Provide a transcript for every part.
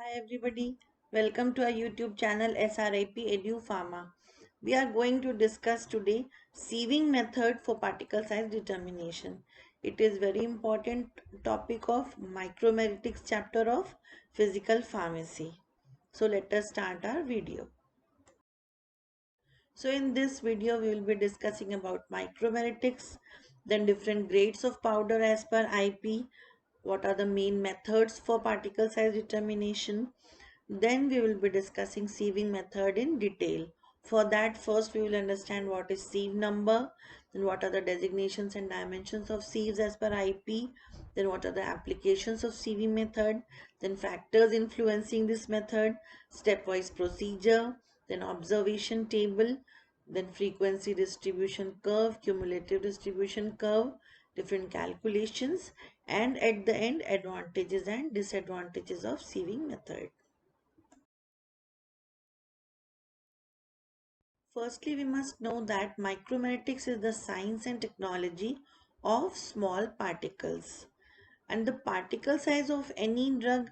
Hi everybody, welcome to our YouTube channel SRIP Edu Pharma. We are going to discuss today sieving method for particle size determination. It is very important topic of micromeritics chapter of physical pharmacy. So let us start our video. So in this video we will be discussing about micromeritics, then different grades of powder as per IP, what are the main methods for particle size determination. Then we will be discussing sieving method in detail. For that, first we will understand what is sieve number, then what are the designations and dimensions of sieves as per IP, then what are the applications of sieving method, then factors influencing this method, stepwise procedure, then observation table, then frequency distribution curve, cumulative distribution curve, different calculations, and at the end advantages and disadvantages of sieving method. Firstly, we must know that micromeritics is the science and technology of small particles. And the particle size of any drug,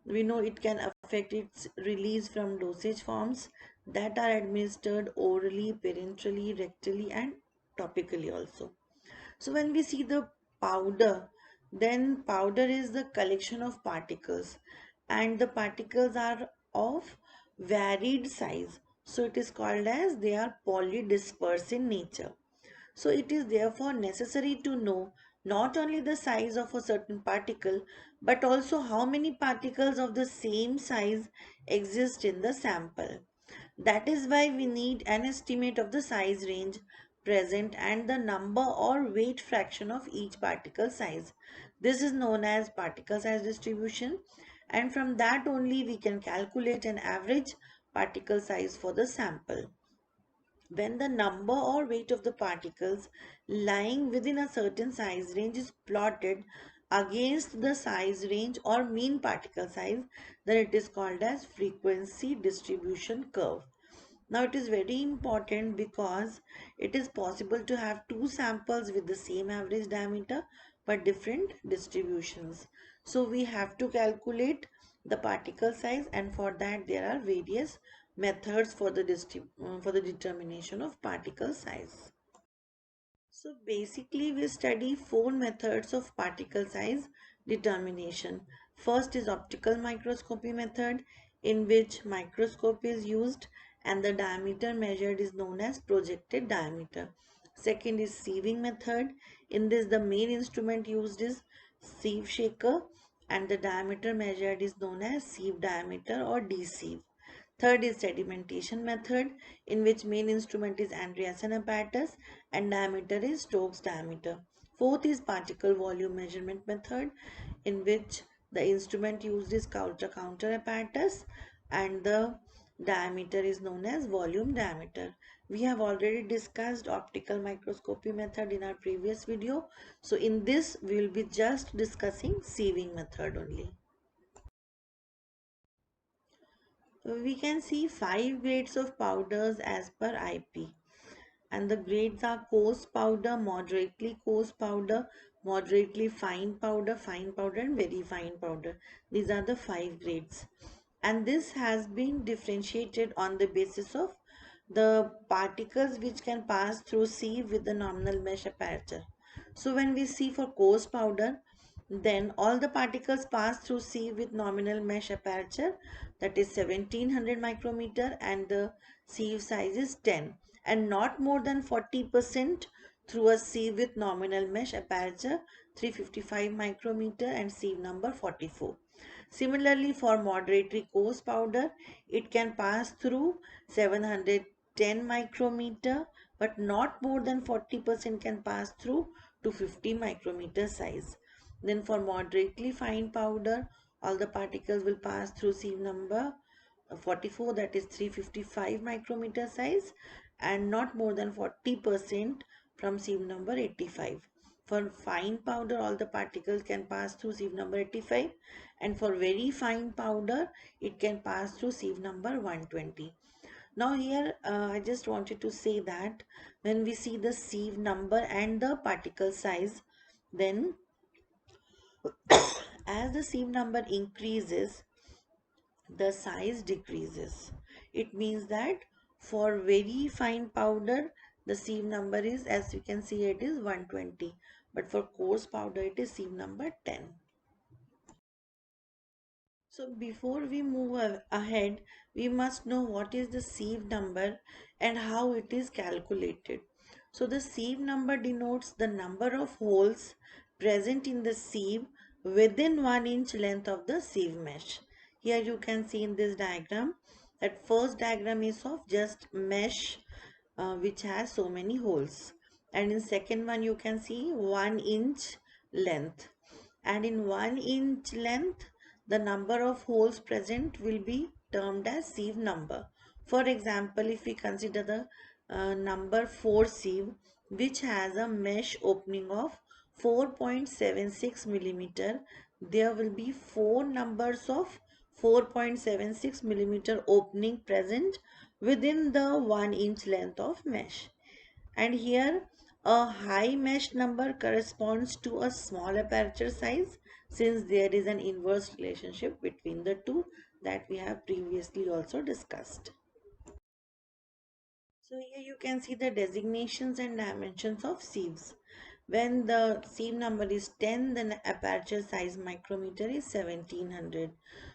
we know it can affect its release from dosage forms that are administered orally, parenterally, rectally, and topically also. So when we see the powder, then powder is the collection of particles and the particles are of varied size. So it is called as they are polydisperse in nature. So it is therefore necessary to know not only the size of a certain particle but also how many particles of the same size exist in the sample. That is why we need an estimate of the size range present and the number or weight fraction of each particle size. This is known as particle size distribution, and from that only we can calculate an average particle size for the sample. When the number or weight of the particles lying within a certain size range is plotted against the size range or mean particle size, then it is called as frequency distribution curve. Now it is very important because it is possible to have two samples with the same average diameter but different distributions. So we have to calculate the particle size, and for that there are various methods for the determination of particle size. So basically we study four methods of particle size determination. First is optical microscopy method, in which microscope is used and the diameter measured is known as projected diameter. Second is sieving method. In this the main instrument used is sieve shaker and the diameter measured is known as sieve diameter or D-sieve. Third is sedimentation method, in which main instrument is Andreasen apparatus and diameter is Stokes diameter. Fourth is particle volume measurement method, in which the instrument used is counter apparatus and the diameter is known as volume diameter. We have already discussed optical microscopy method in our previous video. So in this we will be just discussing sieving method only. We can see 5 grades of powders as per IP, and the grades are coarse powder, moderately coarse powder, moderately fine powder and very fine powder. These are the 5 grades, and this has been differentiated on the basis of the particles which can pass through sieve with the nominal mesh aperture. So when we see for coarse powder, then all the particles pass through sieve with nominal mesh aperture, that is 1700 micrometer, and the sieve size is 10, and not more than 40% through a sieve with nominal mesh aperture 355 micrometer and sieve number 44. Similarly, for moderately coarse powder, it can pass through 710 micrometer, but not more than 40% can pass through 250 micrometer size. Then for moderately fine powder, all the particles will pass through sieve number 44, that is 355 micrometer size, and not more than 40% from sieve number 85. For fine powder, all the particles can pass through sieve number 85, and for very fine powder, it can pass through sieve number 120. Now here I just wanted to say that when we see the sieve number and the particle size, then as the sieve number increases, the size decreases. It means that for very fine powder, the sieve number is, as you can see, it is 120. But for coarse powder, it is sieve number 10. So before we move ahead, we must know what is the sieve number and how it is calculated. So the sieve number denotes the number of holes present in the sieve within 1 inch length of the sieve mesh. Here you can see in this diagram that first diagram is of just mesh which has so many holes, and in second one you can see 1 inch length, and in 1 inch length the number of holes present will be termed as sieve number. For example, if we consider the number 4 sieve which has a mesh opening of 4.76 millimeter, there will be 4 numbers of 4.76 millimeter opening present within the 1 inch length of mesh. And here a high mesh number corresponds to a small aperture size, since there is an inverse relationship between the two that we have previously also discussed. So here you can see the designations and dimensions of sieves. When the sieve number is 10, then aperture size micrometer is 1700.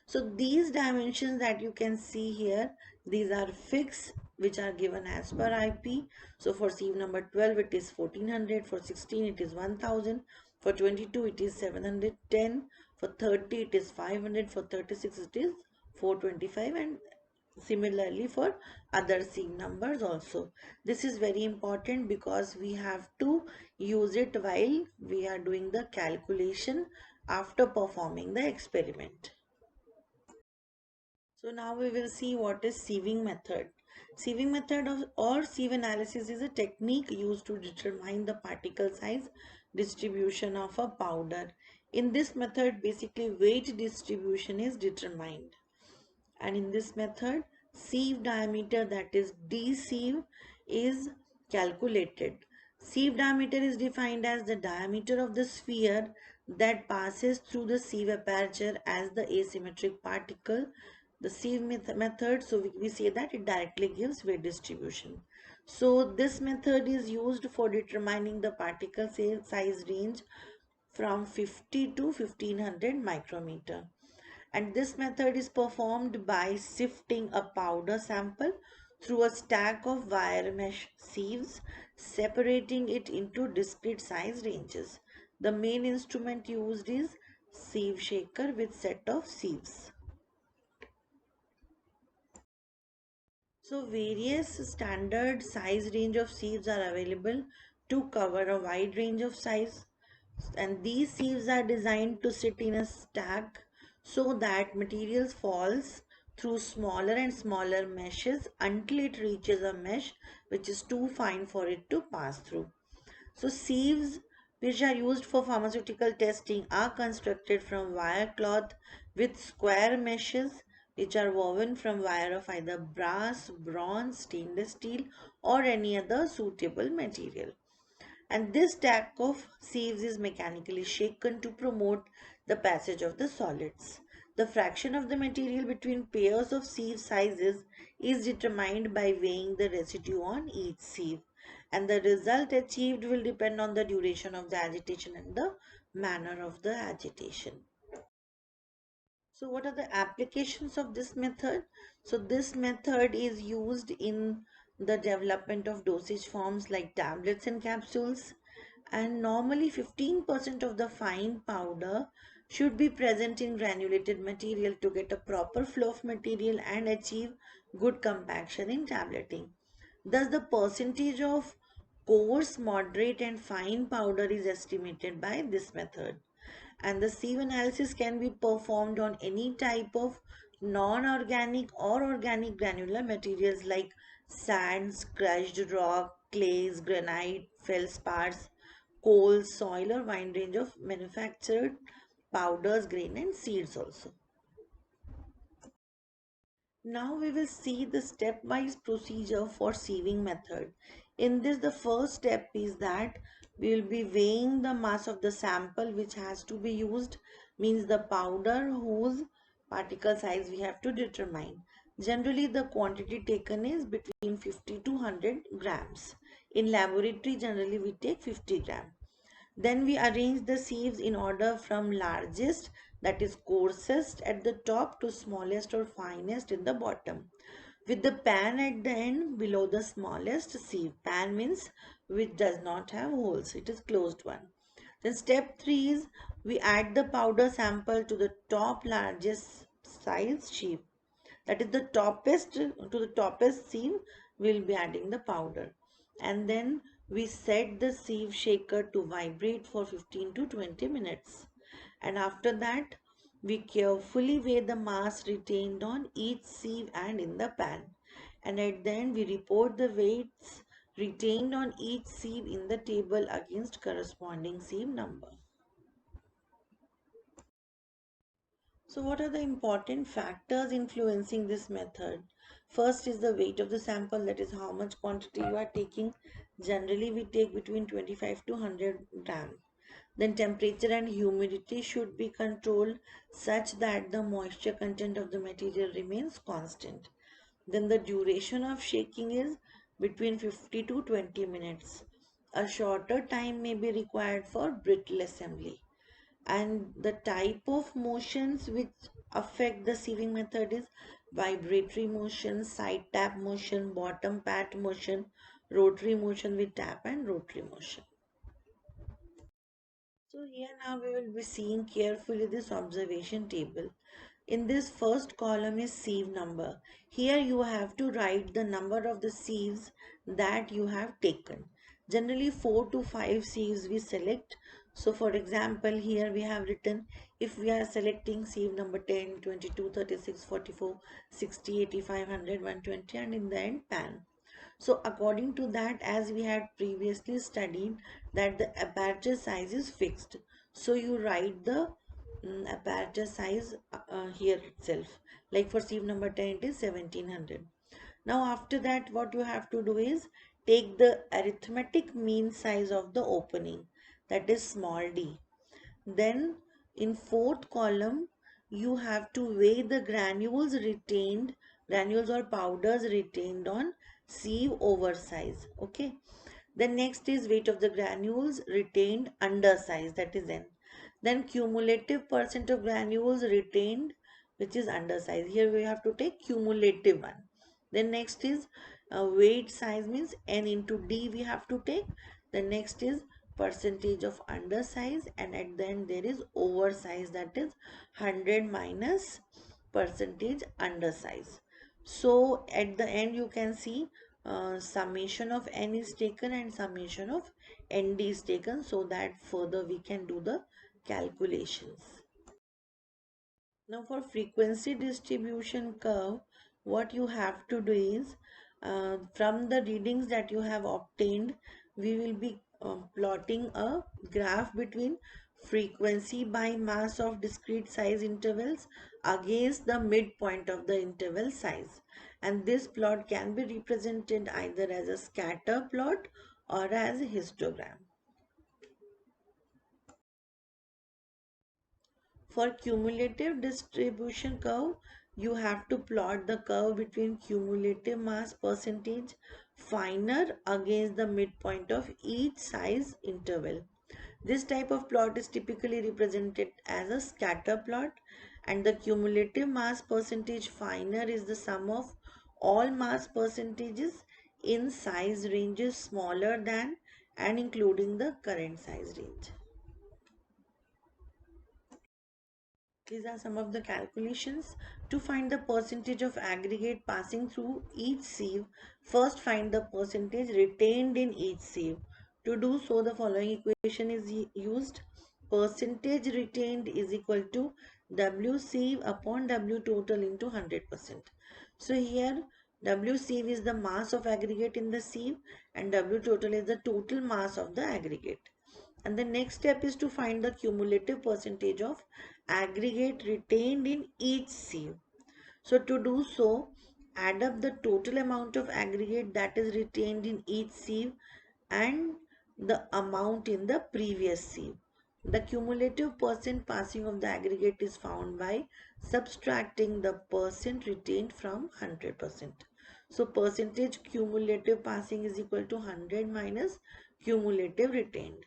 So these dimensions that you can see here, these are fixed, which are given as per IP. So for sieve number 12 it is 1400, for 16 it is 1000, for 22 it is 710, for 30 it is 500, for 36 it is 425, and similarly for other sieve numbers also. This is very important because we have to use it while we are doing the calculation after performing the experiment. So now we will see what is sieving method. Sieving method or sieve analysis is a technique used to determine the particle size distribution of a powder. In this method, basically weight distribution is determined. And in this method, sieve diameter, that is D sieve, is calculated. Sieve diameter is defined as the diameter of the sphere that passes through the sieve aperture as the asymmetric particle. The sieve method, so we say that it directly gives weight distribution. So this method is used for determining the particle size range from 50 to 1500 micrometer, and this method is performed by sifting a powder sample through a stack of wire mesh sieves, separating it into discrete size ranges. The main instrument used is sieve shaker with set of sieves. So various standard size range of sieves are available to cover a wide range of size, and these sieves are designed to sit in a stack so that materials falls through smaller and smaller meshes until it reaches a mesh which is too fine for it to pass through. So sieves which are used for pharmaceutical testing are constructed from wire cloth with square meshes which are woven from wire of either brass, bronze, stainless steel or any other suitable material, and this stack of sieves is mechanically shaken to promote the passage of the solids. The fraction of the material between pairs of sieve sizes is determined by weighing the residue on each sieve, and the result achieved will depend on the duration of the agitation and the manner of the agitation. So what are the applications of this method? So this method is used in the development of dosage forms like tablets and capsules, and normally 15% of the fine powder should be present in granulated material to get a proper flow of material and achieve good compaction in tableting. Thus the percentage of coarse, moderate and fine powder is estimated by this method, and the sieve analysis can be performed on any type of non-organic or organic granular materials like sands, crushed rock, clays, granite, feldspars, coal, soil or wide range of manufactured powders, grain and seeds also. Now we will see the stepwise procedure for sieving method. In this, the first step is that we will be weighing the mass of the sample which has to be used, means the powder whose particle size we have to determine. Generally, the quantity taken is between 50 to 100 grams. In laboratory, generally we take 50 gram. Then we arrange the sieves in order from largest, that is coarsest at the top, to smallest or finest in the bottom, with the pan at the end below the smallest sieve. Pan means which does not have holes, it is closed one. Then step 3 is we add the powder sample to the top largest size sieve. That is the toppest sieve we'll be adding the powder. And then we set the sieve shaker to vibrate for 15 to 20 minutes. And after that, we carefully weigh the mass retained on each sieve and in the pan. And at the end, we report the weights retained on each sieve in the table against corresponding sieve number. So what are the important factors influencing this method? First is the weight of the sample, that is how much quantity you are taking. Generally we take between 25 to 100 gram. Then temperature and humidity should be controlled such that the moisture content of the material remains constant. Then the duration of shaking is between 50 to 20 minutes. A shorter time may be required for brittle assembly. And the type of motions which affect the sieving method is vibratory motion, side tap motion, bottom pat motion, rotary motion with tap, and rotary motion. So here now we will be seeing carefully this observation table. In this first column is sieve number. Here you have to write the number of the sieves that you have taken. Generally 4 to 5 sieves we select. So for example, here we have written, if we are selecting sieve number 10, 22, 36, 44, 60, 85, 100, 120, and in the end pan. So according to that, as we had previously studied, that the aperture size is fixed. So you write the aperture size here itself. Like for sieve number 10 it is 1700. Now after that, what you have to do is take the arithmetic mean size of the opening, that is small d. Then in fourth column, you have to weigh the granules or powders retained on sieve oversize. Okay. The next is weight of the granules retained undersize, that is N. Then cumulative percent of granules retained, which is undersize. Here we have to take cumulative one. Then next is weight size, means N into D we have to take. The next is percentage of undersize, and at the end there is oversize, that is 100 minus percentage undersize. So at the end you can see summation of n is taken and summation of nd is taken, so that further we can do the calculations. Now for frequency distribution curve, what you have to do is from the readings that you have obtained, we will be plotting a graph between frequency by mass of discrete size intervals against the midpoint of the interval size. And this plot can be represented either as a scatter plot or as a histogram. For cumulative distribution curve, you have to plot the curve between cumulative mass percentage finer against the midpoint of each size interval. This type of plot is typically represented as a scatter plot, and the cumulative mass percentage finer is the sum of all mass percentages in size ranges smaller than and including the current size range. These are some of the calculations. To find the percentage of aggregate passing through each sieve, first find the percentage retained in each sieve. To do so, the following equation is used. Percentage retained is equal to W sieve upon W total into 100%. So here W sieve is the mass of aggregate in the sieve and W total is the total mass of the aggregate. And the next step is to find the cumulative percentage of aggregate retained in each sieve. So to do so, add up the total amount of aggregate that is retained in each sieve and the amount in the previous sieve. The cumulative percent passing of the aggregate is found by subtracting the percent retained from 100%. So percentage cumulative passing is equal to 100 minus cumulative retained.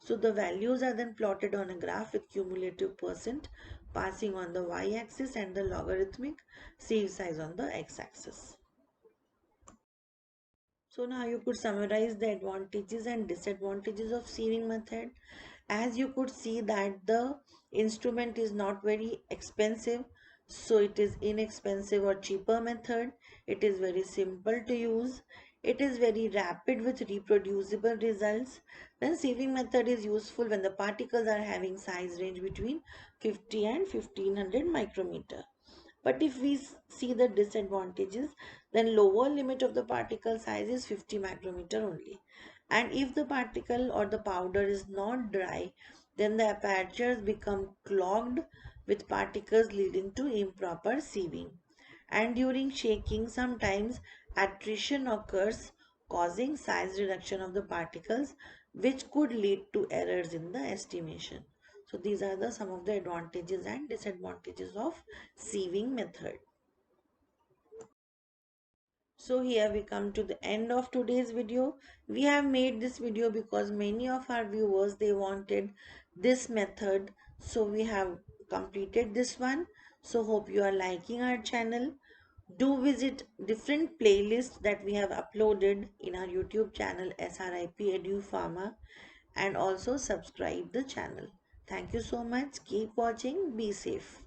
So the values are then plotted on a graph with cumulative percent passing on the y-axis and the logarithmic sieve size on the x-axis. So now you could summarize the advantages and disadvantages of sieving method. As you could see that the instrument is not very expensive, so it is inexpensive or cheaper method. It is very simple to use. It is very rapid with reproducible results. Then sieving method is useful when the particles are having size range between 50 and 1500 micrometer. But if we see the disadvantages, then lower limit of the particle size is 50 micrometer only. And if the particle or the powder is not dry, then the apertures become clogged with particles leading to improper sieving. And during shaking, sometimes attrition occurs causing size reduction of the particles, which could lead to errors in the estimation. So these are the some of the advantages and disadvantages of sieving method. So here we come to the end of today's video. We have made this video because many of our viewers, they wanted this method. So we have completed this one. So hope you are liking our channel. Do visit different playlists that we have uploaded in our YouTube channel SRIP Edu Pharma, and also subscribe the channel. Thank you so much. Keep watching. Be safe.